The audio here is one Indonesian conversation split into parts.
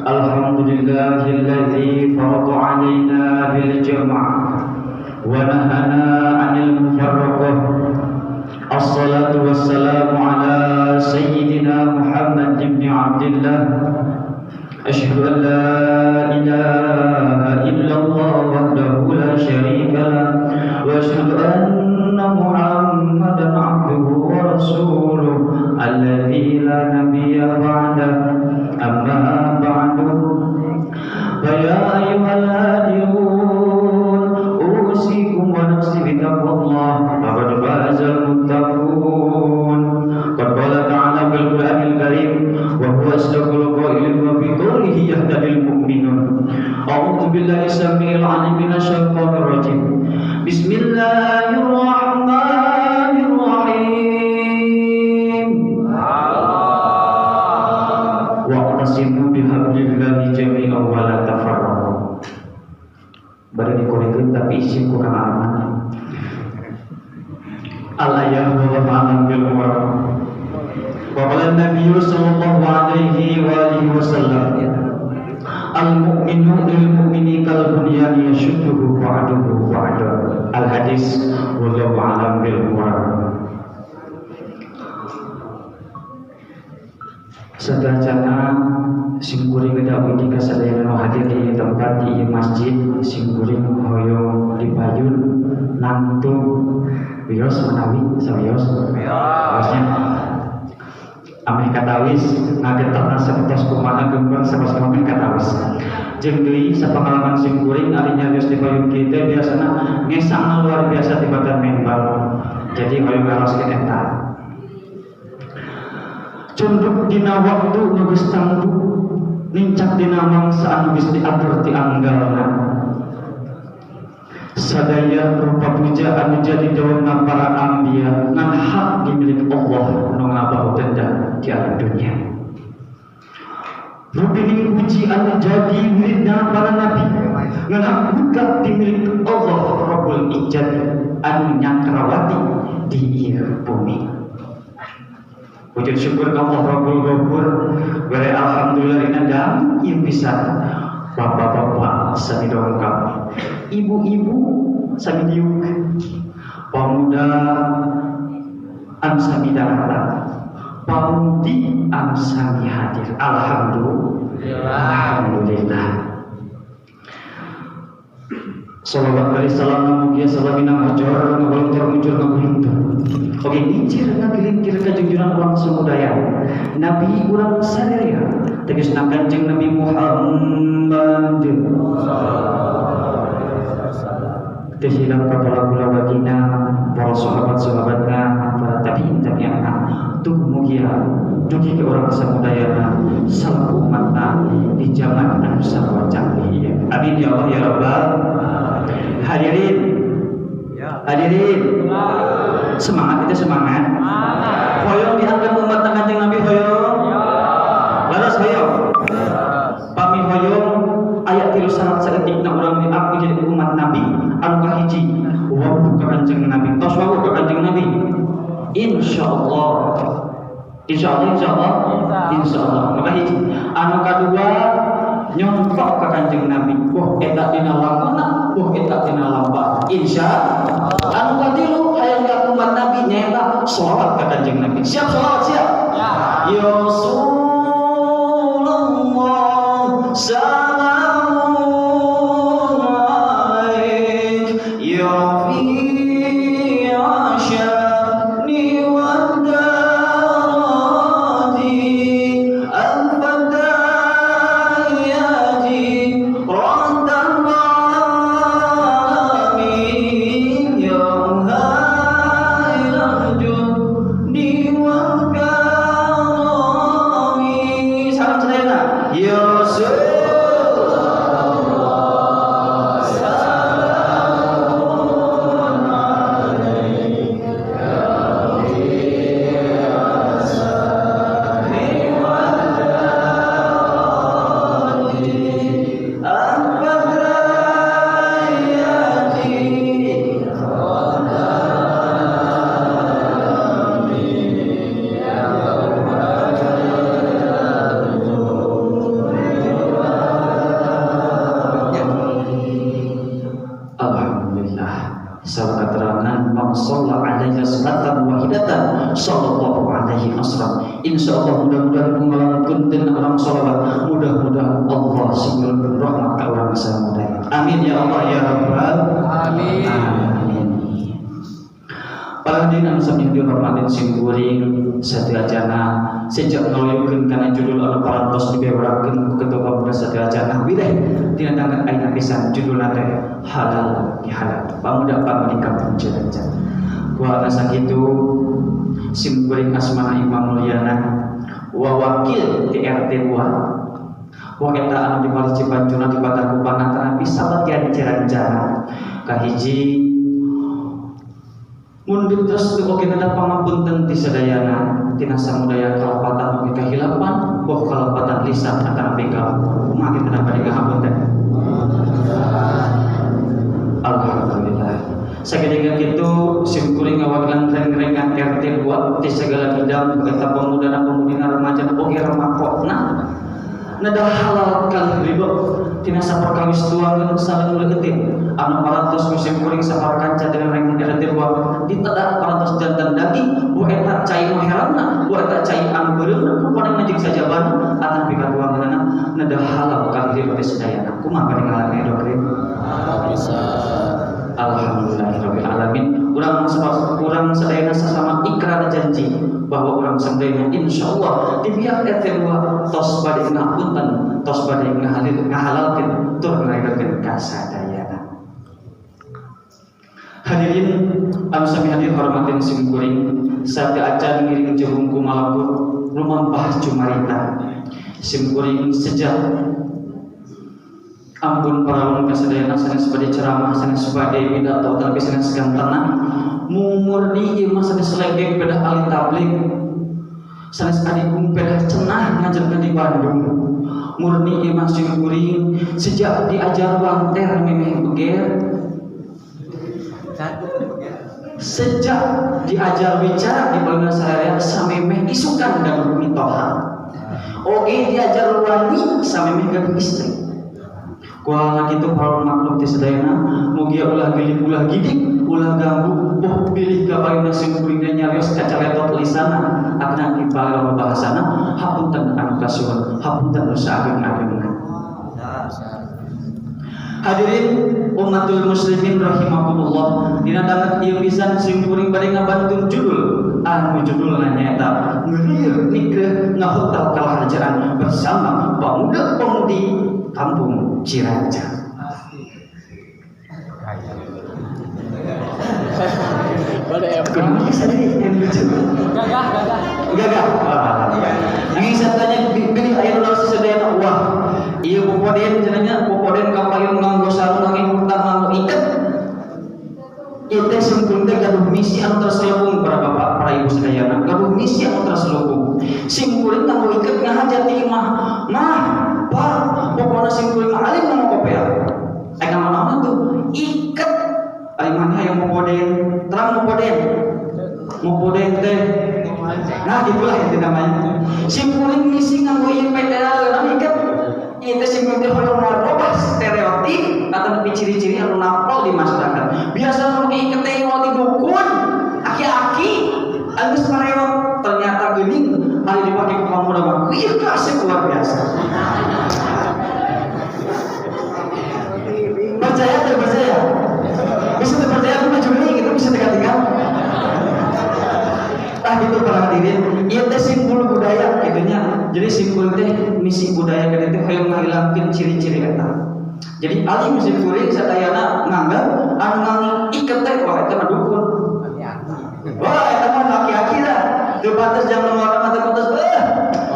Alhamdulillahilladzi farada 'alaina bil jama' wa nahana 'anil mufarraqah. Assalatu wassalamu ala sayyidina Muhammad ibn Abdillah. Asyhadu an la ilaha illallah wahdahu la syarika lah wa asyhadu anna Muhammadan 'abduhu wa rasuluh alladzi la nabiyya ba'dahu. Amma ba'du, fa ya ayyuhal hadiyun usikum wa nafsi bitaqwallah faqad fazal muttaqun. Qad qala ta'ala fil Qur'anil Karim wa huwa asdaqul qailin wa fi qawlihi yahtadil mu'minun. A'udzu billahi samii'il 'aliim minasy syaithaanir rajiim. Bismillahirrahmanirrahim. Wa'tasimu bihablillahi jami'an wa la tafarraqu. Bari dikorekeun tapi isi kurang aman. Al-ayah wa ma'alam bil umar. Wa qala an-nabiy sallallahu alaihi wa alihi wasallam, al-mu'minu lil mu'mini kal bunyani yashudduhu ba'duhu ba'da. Al-hadis wallahu a'lam bil umar. Sadayana singkuring kedawi di kasadayana hadir di tempat di masjid singkuring hoyong di Bayun nantung wios menawi sawios wiosnya ameh katawis ngageterna sakitos kumaha gembang sama-sama katawis jeung deui sapengalaman singkuring arinya wios di Bayun kita biasana ngesangna luar biasa tibatan menbal jadi hoyong garoskeun eta conduk dina waktu nugus tangguh nincak dina mangsa anu geus diatur ti anggalna sadaya rupa puja anu jadi daunna para anbiya ngan hak dimilik Allah nu ngabahukeun di alam dunia. Rupini puji anu jadi milikna para nabi ngan hak buka dimilik Allah Rabbul Izzat anu nyakrawati di ieu bumi. Wujud syukur ka Allah Rabbul Ghafur. Bare alhamdulillah inadam ieu pisan. Bapak-bapak sami dongkap, ibu-ibu sami diuk, pemuda anu sami datang, pamudi anu sami hadir. Alhamdulillah. Salawat dari salam mugia salamina major ngagolontor muncul ngagolontor. Oke, ngicir ngagelintir ka junjungan urang samudaya Nabi urang sadaya tegasna Kanjeng Nabi Muhammad teu hilap ka para kulawatina para sahabat-sahabatna para tabi'in-tabi'ina tuh mugia dugi ke urang samudayana salaku umatna di zaman anu sarwa canggih. Amin ya Allah ya Rabbal hadirin. Semangat kita semangat. Hoyong dianggap umat Kanjeng Nabi hoyong. Laras hoyong. Pami hoyong ayat 3 syarat saeutikna urang diabdi jadi umat Nabi. Anu kahiji wau ka Kanjeng Nabi. Tos wau ka Kanjeng Nabi. Insyaallah. Maka hiji. Anu kadua nyontok ka Kanjeng Nabi. Wah eta dina lamunna, wah eta dina lamba. Insyaallah. Anu katilu hayang ka umat Nabi nyaeta sholawat ka Kanjeng Nabi. Siap sholawat siap? Ya. Ya Rasulullah salamun alaik ya fi asyani wa darati al-fatayati raddan alamin ya muhairah judi wa karami. Salam sedayana ya sajada salatan wahidatan sallallahu alaihi wasallam. Insyaallah mudah-mudahan kumalamun dan orang salawat, mudah-mudahan Allah singgur rahmat ka urang samudaya. Amin ya Allah ya rabbal alamin. Amin. Para hadirin anu sami dihormatin simkuring saderajana sejak nuluykeun kana judul anu parantos dibewarakeun ku ketua pemuda saderajana wideh tina tangan ayeuna pisan judulna teh halal bihalal pamuda pamudi kampung Ciranjang. Kuana sakitu simkuring asmana Imam Mulyana wa wakil di RT 2 wa eta anu di Mali Cipancuna di Patakupan antara bisa bagian Ciranjang kahiji mundur terus tu oke nada pangapunten ti sadayana tina samudaya kalapatan oke kahilapan boh kalapatan lisan akan beka kumaha kita bari ngahapunten. Alhamdulillah. Sagedegan kitu simkuring ngawagilan reng-rengan RT 2 ti segala bidang eta pemuda dan pemudina remaja oge ramakona nada halal kali ribo tina saperkawis tuangeun saling leueutin anu parantos musim kuring saparkan cadangan reng RT 2 ditedak parantos jantan daging bu eta cai mah heranna bu eta cai anu beureum pokona ngajik sajaban atan pikatuangeunna nada halal kali ribo sedayana kumaha bade ngalarang edok rim bisa. Alhamdulillahirabbil alamin. Urang sadayana sasama ikrar janji bahwa urang sadayana insyaallah di pihak RT 2 tos bade ngapunten, tos bade ngahalalkeun tur ngaedakeun ka sadayana. Hadirin anu sami hadir hormatin simkuring sada acan ngiring jeung kumalapur lumampah cumarita simkuring sejak ampun para ulun kasadayana sanes bade ceramah sanes bade pidato tapi sanes gantana mumurni ieu mah sanes legeng pedah ahli tabligh sanes adikung pedah cenah ngajarkeun di Bandung murni ieu mah simkuring sejak diajar wanter memeh beger sejak diajar bicara di Bandung saya samemeh isukan dan mitoha oge diajar wani samemeh gaduh istri. Kuala kitu para makhluk ti sadayana mugia ulah geulik ulah gidik ulah ganggu boh pilih ka bageuna simkuring nyarios kacaletot lisana akna dipalero bahasana hapunten anu kasuhun hapunten dosa ageng-agengna. Hadirin umatul muslimin rahimakumullah dina dangan ieu pisan simkuring bade ngabantu judul anu judulna nyaeta ngeureuyeuh nikreuh ngahotal kalaharjaan bersama pemuda-pemudi kampung Ciranjang. Gagah. Yang satanya pilih aya nu sadayana wah. Ieu popoden cenanya popoden kapayun nganggo sarung nganggo hutang nganggo iket. Ieu teh sungkung teh gaduh misi anu terselubung para bapak, para ibu sadayana. Gaduh misi anu terselubung. Singkuring nganggo iket ngahajat ti imah. Mah, Pak, pokona singkuring alim nganggo kopea. Aya naon tuh? Iket. Ari mana yang popoden? Terang popoden. Popoden teh. Nah, gitulah itu namanya. Singkuring misi nganggo ieu pedal iket. Ieu teh singkuring teh hoyong narobah stereotip atau ciri-ciri anu napol di masyarakat. Biasa nu iket teh wati dukun, aki-aki, anu sareot ternyata geuning hari dipake ku pemuda mah. Ieu kasih luar biasa. Percaya atau percaya? Bisa terpercaya aku maju gitu bisa tinggal. Gitu para hadirin, ieu teh simbol budaya gitunya. Jadi simbol teh misi budaya kana teh hoyong ngahilangkeun ciri-ciri eta. Jadi alim simkuring sadayana nganggap anu ngangi iket teh wah eta mah dukun. Wah eta mah laki-laki lah. Teu pantes jangan ngomong mata putus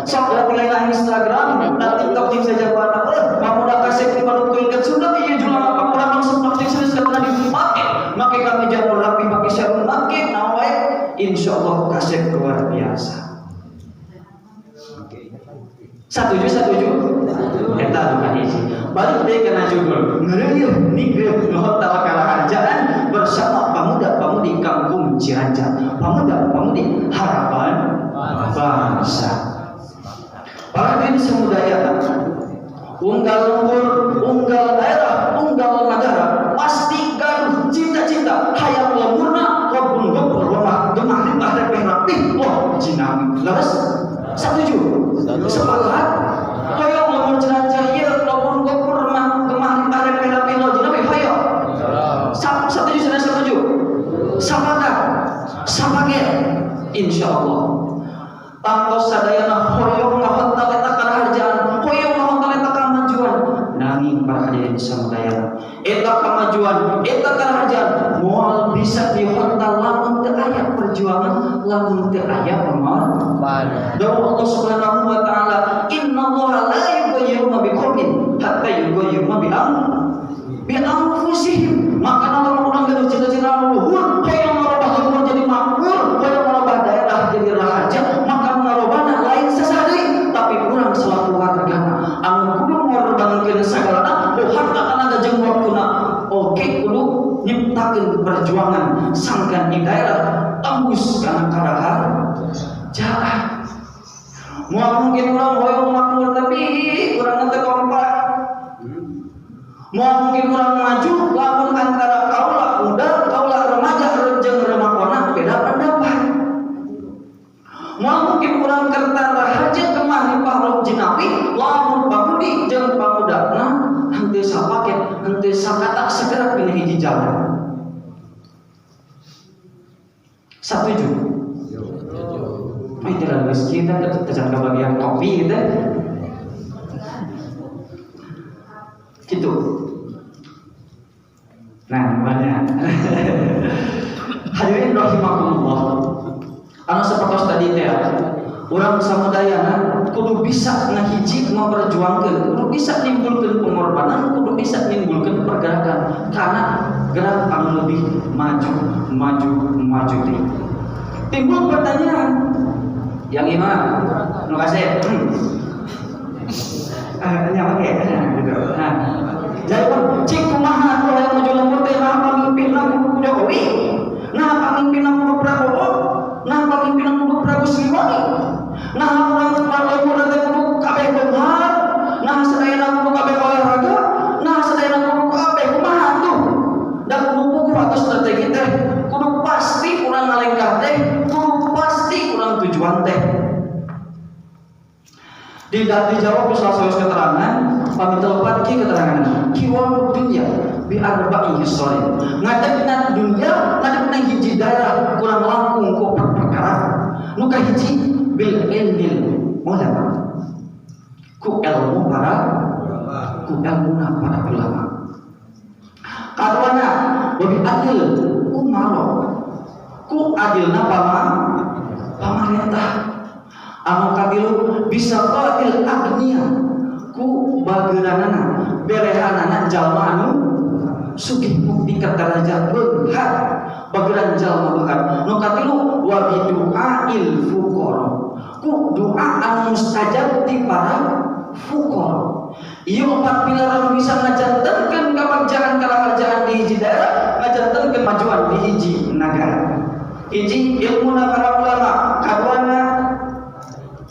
sok da mulai Instagram, da TikTok jeung saja bana pamuda kasih di manut ku iket sudah ieu jual pamuda langsung plastik serius kana dipake. Make kami jangan rapi pakai sarung make naon wae. Insyaallah kasih luar biasa. Setuju? Eta anu kahiji. Balik deui kana judul. Ngeureuyeuh nikreuh ngahotal kalaharjaan bersama pemuda-pemudi kampung Ciranjang. Pemuda-pemudi harapan bangsa. Para hadirin samudaya, unggal luhur, unggal daerah, unggal negara pasti gaduh cita-cita hayang lemurna robun gopur rumah Jinawi. Lepas setuju? Sepakat? Hoyong lamun jelajah ieu lamun gopur mah gemah arep pila-pila Jinawi hoyong. Setuju sudah setuju? Sepakat? Sepakat? Insyaallah. Tangtos sadayana hoyong ngahontal eta kaharjaan, hoyong ngahontal eta kamajuan. Nanging para hadirin samudaya, eta kamajuan, eta kaharjaan moal bisa dihontal lamun teu aya perjuangan, lamun teu aya pengorbanan. Dawuh Allah Subhanahu wa taala, innallaha la yughayyiru ma biqaumin hatta yughayyiru ma bi anfusihim. Maka lamun urang geus cita-cita luhur, hoyong ngarobah luhur jadi makmur, hoyong ngarobah daerah jadi rahaja, maka ngarobana lain sesade, tapi urang selaku warga anu kudu ngorbankeun sagalana, harta kana jeung waktuna oge kudu nyiptakeun perjuangan sangkan di daerah tembus kana kaharjaan. Moal mungkin urang hoyong makmur tapi urang teu kompak. Moal mungkin urang maju lamun antara kaula muda, kaula remaja jeung remakona beda pendapat. Moal mungkin urang kerta rahaja kemah di Pahrok Jinawi, lamun pamudi jeung pamudana henteu sapaket, henteu sakata segera pilih hiji jalan. Setuju? Ai teh geus kita tecan bagian kopi teh. Gitu. Nah, banyak. Hadirin rahimakumullah. Anu sapertos tadi teh, urang samudayana kudu bisa ngahiji memperjuangkeun, kudu bisa nimbulkeun pengorbanan, kudu bisa nimbulkeun pergerakan karena gerak anu lebih maju teh. Timbul pertanyaan, yang imam, nu kasih. Nyawa gitu. Nah, jawaban cik kumaha atuh yang maju lembur teh nah pamimpinna kudu Jokowi, nah pamimpinna kudu Prabowo, nah pamimpinna kudu Prabu Siliwangi, nah urang lembur teh kudu kabeh beunghar, nah sadayana kudu kabeh olahraga, nah sadayana kudu kabeh kumaha tuh. Dan kudu puguh atau strategi teh, kudu pasti urang ngalengkah teh, kudu pasti urang tujuan teh. Dijawab salah satu keterangan, pamit telepon ki keterangan kiwal dunya bi arba'i hisorin. Ngadegna dunya, ngadegna hiji daerah kurang langkung ku perkara. Nu kahiji bil ilmil ulama. Ku ilmu para ulama. Kaduana lebih adil umaro. Ku adilna pamarentah. Anu kabilu bisa qatil agnia ku bageuranana berehanana jalma anu sugih mukti ka darajat beunghar bageuran jalma beunghar. Nu katilu wa bidu'ail fuqara ku doa anu mustajab ti para fuqara. Ieu empat pilar anu bisa ngajantenkeun kabagjaan di hiji daerah, ngajantenkeun kemajuan di hiji nagara. Hiji ilmuna para ulama, kaduana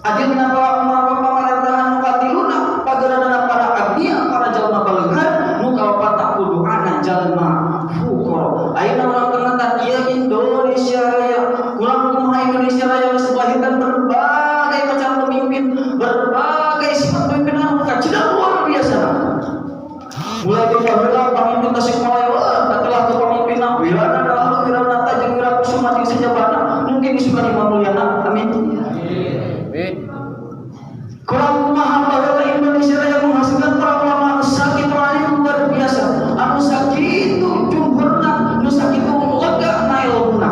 adilna para pamerintahan nu katiluna pageranana para agnia para jalma baleunghar nu kaopat kuduana jalma fuqara. Ayeuna urang kenatan ieu Indonesia Raya, urang kumaha Indonesia Raya geus melahirkan berbagai macam pemimpin, berbagai sifat pemimpin anu kacidak luar biasa. Mulai dari pemimpin Tasikmalaya, katelah ke pemimpinna Wiranata jeung Wirakusuma jeung sajabana mungkin disukani Mulyana. Amin. Kurang kumaha bahwa Indonesia yang menghasilkan para ulama sakit alim luar biasa. Anu sakitu jumhurna, nu sakitu lega na ilmuna.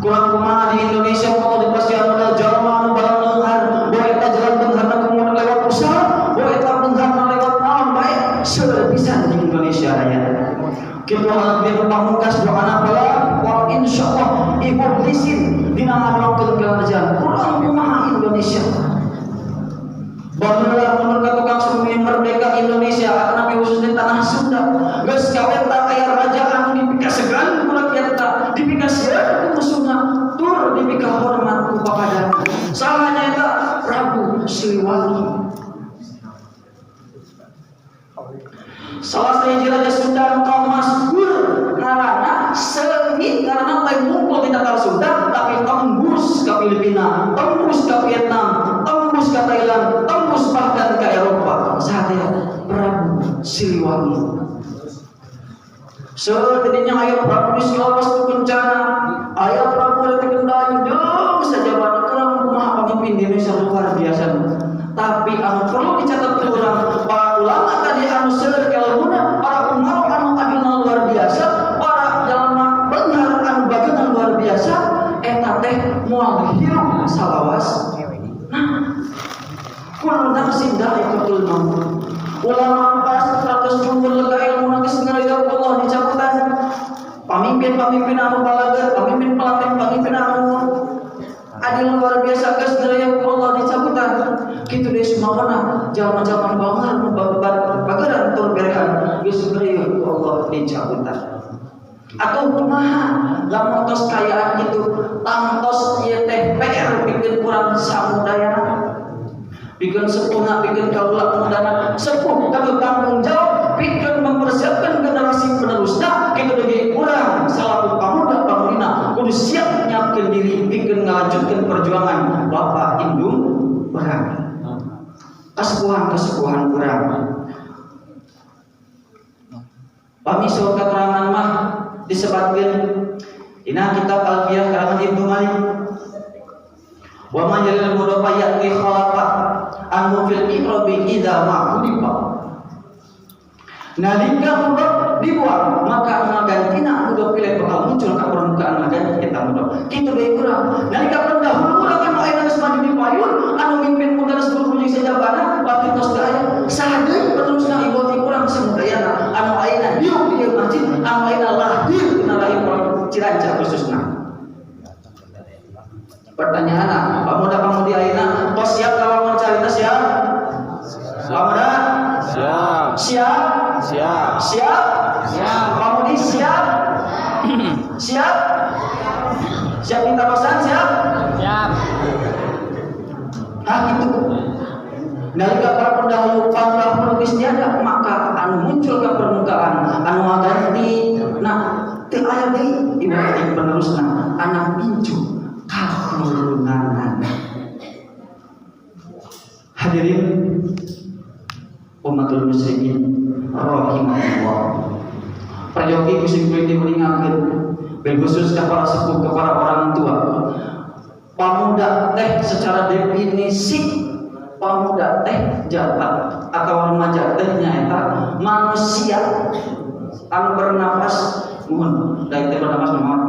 Kurang kumaha di Indonesia kalau dipasihan modal jalma anu barang leunghar, bae eta jalan beungharna kemudian lewat usaha, bae eta beungharna lewat naon bae sepisan di Indonesia Raya. Kitu hal pamungkas doana bala wa insyaallah ibu lisin dina ngadongkeun kerajaan. Kurang kumaha Indonesia. Bahwa menurut tukang sumi merdeka Indonesia akan nabi khususnya tanah Sunda geus kaweta aya raja anu dipikasegan ku rakyatna, dipikasegan ku musuhna, tur dipika hormat ku papadana. Salah nyaeta Prabu Siliwangi. Salah sahiji raja Sunda kaum masgur ngaranna seungit ngaranna lain mungkul di tatar Sunda tapi tembus Setidaknya ayah Prabu dislawas tu kencana, ayah Prabu ada kendali, jauh saja pada kurang kumaha pemimpin di Indonesia luar biasa. Tapi anu perlu dicatat orang, para ulama tadi anu seueur guna, para umaro anu adilna luar biasa, para jalma benar anu bageuna luar biasa, eta teh moal hirup salawas. Nah, kullu nafsin dha'iqatul maut. Ulama pas 100 umur lega ilmu geus ngaraja Allah dicabutan. Pamimpin-pamimpin anu balaga, pamimpin pemimpin anu adil luar biasa geus ngaraja Allah dicabutan. Kitu deui sumawana jalma-jalma bangar nu bageran tur berehan geus ngaraja Allah dicabutan. Atau kumaha lamun tos kayaan itu tangtos ieu teh PR bikin kurang samudaya. Bikin sepuh, bikin kaula mudana sepuh kami tanggung jawab, bikin mempersiapkan generasi penerusnya. Kita jadi kurang selaku pemuda pamulina kudu siap nyiapkeun diri, bikin ngalanjutkeun perjuangan Bapak Indung Berani. Kesepuhan kurang. Pamisul keterangan mah disebutkeun dina kitab Alfiyah karangan Ibnu Malik. Wa man yalil mudafayat li khalaqa anu fil iqrabi idza ma hudifa. Nalika mudaf dibuang maka magantina mudaf pilih bakal muncul ka permukaan magan kita mudaf. Kitu deui urang. Nalika pendahulu urang anu aya geus maju di payun anu mimpin mudaras guru sajabana batu tos daya. Saha deui penerusna ibu ti urang samudayana anu ayeuna diuk di masjid anu ayeuna lahir dina rahim Ciranca khususna. Pertanyaan, pemuda-pemudi ayeuna tos siap kalau carita siap? Pemuda? Siap. Siap? Siap. Siap? Siap. Pemudi siap? Siap? Siap minta pesan siap? Siap. Gitu. Nalika para pendahulu geus tiada maka anu muncul ke permukaan anu maganti teu aya deui ibarat penerusna anak pincu kakurunanan. Hadirin umatul muslimin rahimahullah. Prayogi kusim kulit diulingakeun bil khusus ka para sepuh ka para orang tua. Pamuda teh secara definisi pamuda teh jabat atau remaja teh nyaeta manusia anu bernapas mohon dari bernapas mohon.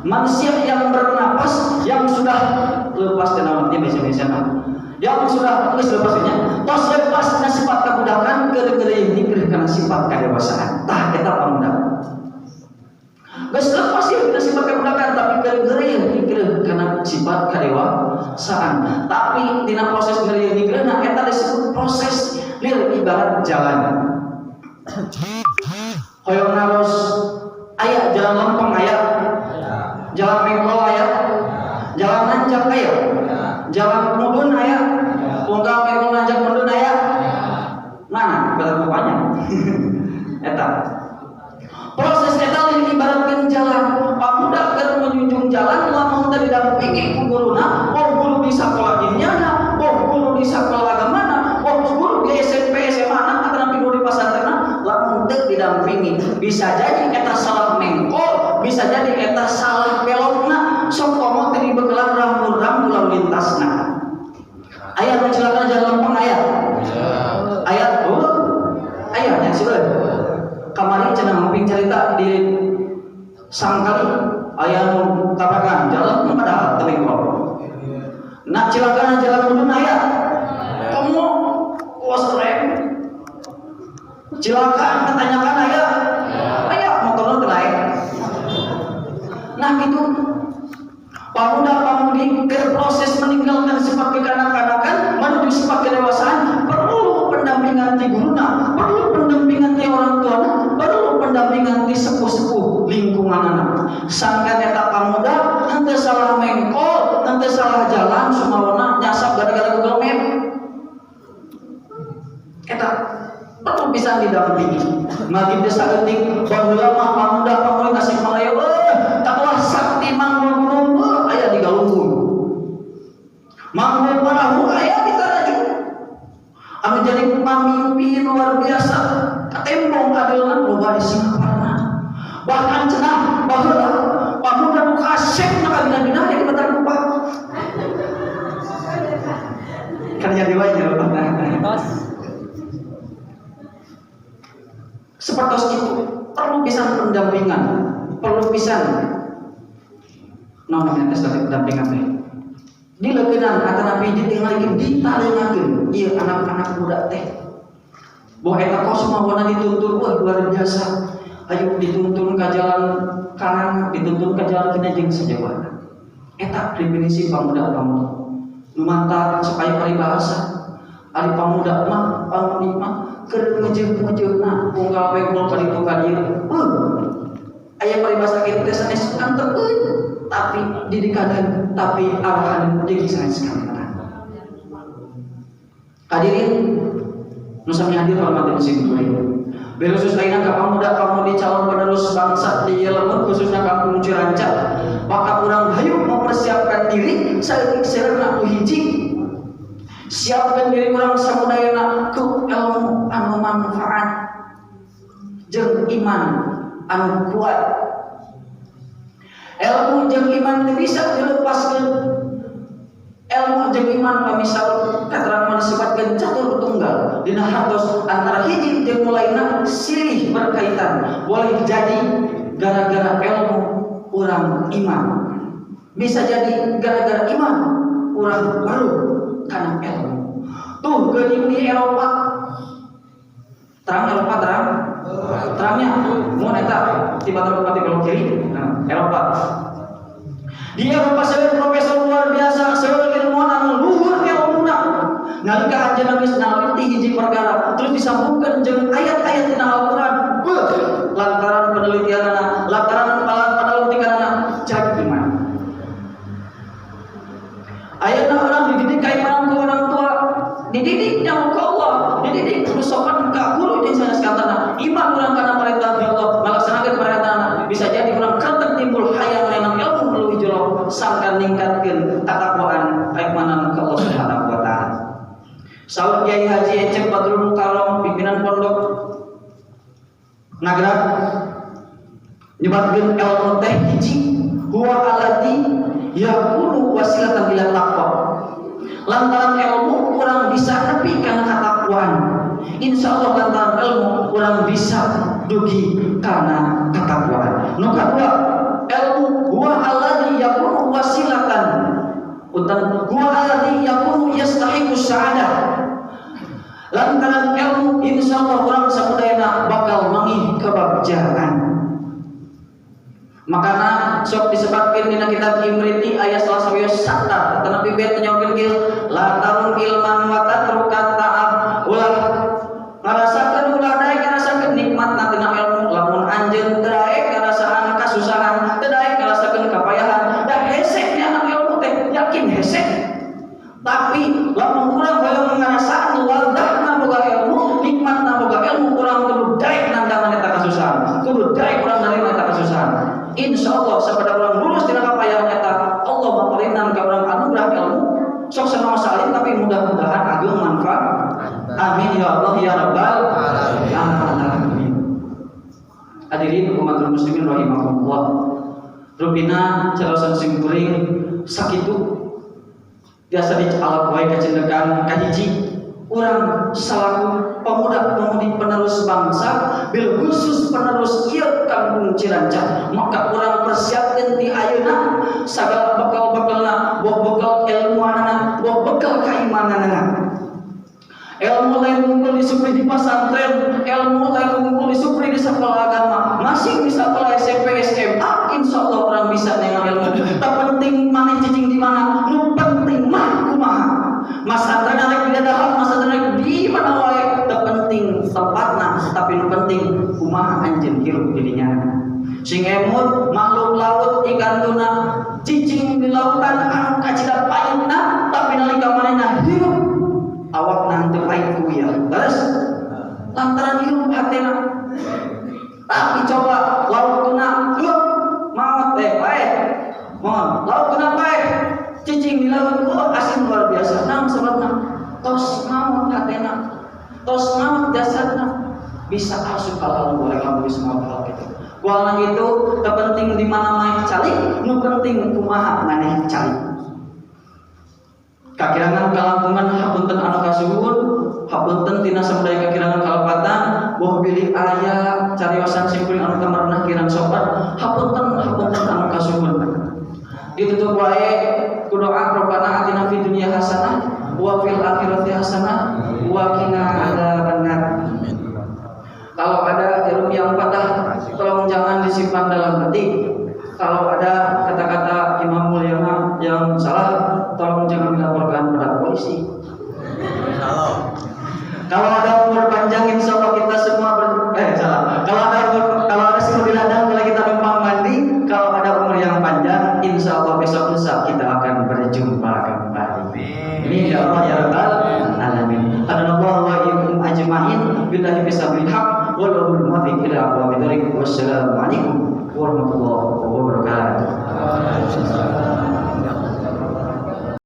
Manusia yang bernapas yang sudah lepas tenamatnya biasa-biasa yang sudah lepas-lepasnya tos lepasnya sifat kebudakan ke-ke ini karena sifat kedewasaan tah kita pemuda geus lepas ya sifat kebudakan tapi ke-ke karena sifat kedewasaan tapi dina proses ngeureun nigrena eta disebut proses lil ibarat jalan hoyong naros aya jalan lempeng aya jalan mengkol aya jalan nanjak aya jalan mudun aya unggal mengkol nanjak mudun aya mana bapaknya eta proses eta ibaratkeun jalan pamuda keur menjunjung jalan lamun teu didampingi ku guruna guru di sakola dinyana guru di sakola agamana guru di SMP SMA atau guru di pasantren lamun teu didampingi bisa jadi eta salah mengkol bisa jadi eta salah belokna sok komo teu dibegelan rambu-rambu lalu lintasna aya nu celaka jalan lempeng aya aya aya seueur kamari cenah nguping cerita di sangkali aya nu tabrakan jalan padahal teu mengkol nak celaka jalan mudun aya komo was rem cilakaan ketanyakan aya motorna teu naik. Nah gitu pemuda-pemudi berproses meninggalkan sifat kekanak-kanakan menuju sifat kedewasaan perlu pendampingan di guruna, perlu pendampingan di orang tua, perlu pendampingan di sepuh-sepuh lingkungan anak. Sangkan eta pemuda henteu salah mengkol, henteu salah jalan sumawana nyasap gara-gara Google Map. Eta perlu bisa didampingi. Makin desa geuting baheula mah pemuda-pemudi Tasikmalaya taklah sakti manggul aya di Galunggung. Manggul perahu aya di Tarajuk. Anu jadi pamimpin luar biasa. Katembong kadeulna loba di Singaparna. bahkan cenah baheula pamuda nu kasep na kabina-bina di batar lupa kan jadi wae seperti itu perlu pisan pendampingan, perlu pisan namanya tes dari pendampingan teh dilegenan kata Nabi ditinggalikeun ditalengakeun ieu anak-anak muda teh bahwa eta kos mawana dituntun wah luar biasa ayo dituntun ke jalan kanan dituntun ke jalan kina jeung sajawara eta definisi pamuda nu mantap supaya paribahasa ari pamuda mah pamudi mah keur ngejeuk-ngejeukna unggal we gol ka ditu ka dieu aya paribahasa kitu teh sanes anteukeun tapi didikadan tapi arahan jeung sanes kamana hadirin nu sami hadir hormat muslim berusus lainnya ka pamuda kamu di calon penerus bangsa di Cilegon khususnya kampung Ciranca maka urang hayu mempersiapkan diri saeutik seurna ku hiji siapkan diri urang samudayana ku ilmu anu manfaat jeung iman anu kuat ilmu jeung iman teu bisa dilepaskeun ilmu jeung iman pamisal katerangan disebutkeun catur tunggal dina hartos antara hiji jeung mulaina silih berkaitan boleh jadi gara-gara ilmu urang iman bisa jadi gara-gara iman urang baru karena ilmu tuh geuning di Eropa terang terangnya mun eta tiba-tiba pati belok kiri Eropa di Eropa saya profesor luar biasa saya ilmuwan anu luhur ilmuna nalika anjeunna geus naliti hiji perkara terus disambungkeun jeung ayat-ayat dina Al-Qur'an lantaran penelitianna lantaran panalitikanna jadi iman ayatna orang dididik ka iman ku orang tua dididik jeung ka Allah dididik kudu sopan ka guru jeung sanes katana iman urang kana perintah Allah malaksanakeun perintahna bisa jadi urang keutek timbul hayang menang ilmu leuwih jero sangkan ningkatkeun katakwaan keimanan ka Allah Subhanahu wa taala. Saur Kiai Haji Ecep Badrul Mukarram pimpinan pondok Nagrak nyebatkeun ilmu teh hiji huwa alati yakunu wasilatan ila taqwa. Lantaran ilmu urang bisa nepi kana katakwaan. Insyaallah lantaran ilmu urang bisa dugi kana katakwaan. Nu kadua ilmu huwa alladhi yakunu wasilatan utan huwa alladhi yakunu yastahiqu sa'adah lantaran ilmu insyaallah urang samudayana bakal mangih kabagjahan makana sok disebutkeun dina kitab Imriti ayat 11 satar tanapi bet nyaurkeun kieu la tarun ilman wa tatrukat ta'ab ulah ngarasakeun ulah daek ngarasakeun nikmatna tina ilmu lamun anjeun teu daek ngarasaan kasusahan teu daek ngarasakeun kapayahan da hese nya ilmu teh yakin hese tapi lamun urang hoyong ngarasaan wadahna boga ilmu nikmatna boga ilmu urang kudu daek nandangan eta kasusahan kudu daek urang narima eta kasusahan insyaallah sabada urang lulus dina kapayahan eta Allah maparinan ka urang anugerah ilmu sok sama salim tapi mudah-mudahan agung manfaat amin ya Allah ya rabbal alamin. Hadirin umat muslimin rahimakumullah rupina calosan simkuring sakitu biasa dicalak wae kacendekan kahiji urang salaku pemuda-pemudi penerus bangsa bil khusus penerus ieu kampung Ciranca maka urang persiapkeun ti ayeuna sagala bekal-bekalna boh bekal ilmuanana boh bekal kaimananana ilmu lain unggul disupri di pesantren ilmu lain unggul disupri di sekolah agama masih di sekolah SMP SMA insyaallah orang bisa dengan ilmu tak penting mana cicing di mana nu penting mah kumaha mas antara naik di dalam mas antara naik di mana wae tak penting tempatna tapi nu penting kumaha anjeun hirup dirinya sing emut makhluk laut ikan tuna cicing di lautan anu kacida payuna tapi nalika manehna hirup awak nanti pahit kuya terus lantaran hirup hatena tapi coba laut tuna maut pahit mohon laut tuna pahit cicing di laut asin luar biasa namun sebabna tos maut hatena tos maut jasadna bisa asup kalau boleh kamu semua hal itu Kualang itu kepenting di mana main calik, nu penting kumaha maneh calik. Kakirangan kalampungan hapunten anu kasuhun, hapunten tina sabda kakirangan kalepatan, boh bilih aya cariosan simpul anu kamarna kirang sopan, hapunten anu kasuhun. Ditutup wae ku doa Rabbana atina fid dunya hasanah wa fil akhirati hasanah wa qina adzabannar. Kalau ada ilmu yang patah, tolong jangan disimpan dalam hati. Kalau ada kata-kata Imam Mulyana yang salah, tolong jangan dilaporkan pada polisi. Kalau ada umur panjang, insya Allah kita semua salah. Kalau ada sumur di ladang, mulai kita numpang mandi. Kalau ada umur yang panjang, insya Allah besok lusa kita akan berjumpa kembali. Ini ya Allah ya Rabbal Alamin. Adallahu wa iyyakum ajma'in billahi bisabilil haq. Wallahu muwaffiq ila aqwamit thoriq. Wassalamu